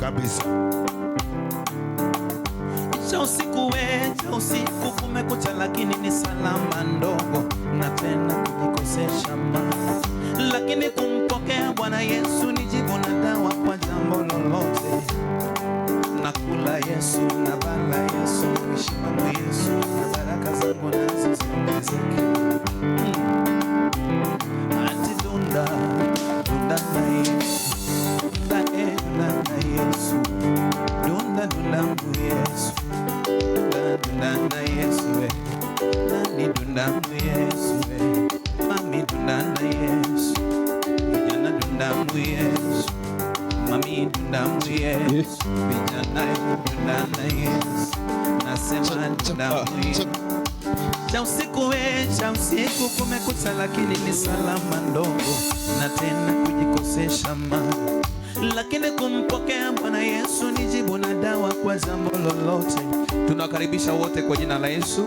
kabisa. Cha usiku kumekucha, lakini ni salama ndogo, na tena kujikosesha mama. Lakini kumpokea Bwana Yesu ni jibu na dawa kwa jambo lolote. Nakula Yesu, na bala Yesu, mshimamo Yesu, na baraka zangu nazo ziongezeke. Ati dunda na Yesu, dunda na Yesu, dunda mu Yesu, dunda na Yesu, nani dunda mu Yesu, mami dunda na Yesu, vijana dunda mu Yesu, mami dunda mu Yesu, vijana dunda na Yesu, nasema dunda mu Yesu. Cha usiku kumekucha, lakini ni salama ndogo, na tena kujikosesha mama. Lakini kumpokea Bwana Yesu ni jibu na dawa kwa jambo lolote. Tunakaribisha wote kwa jina la Yesu.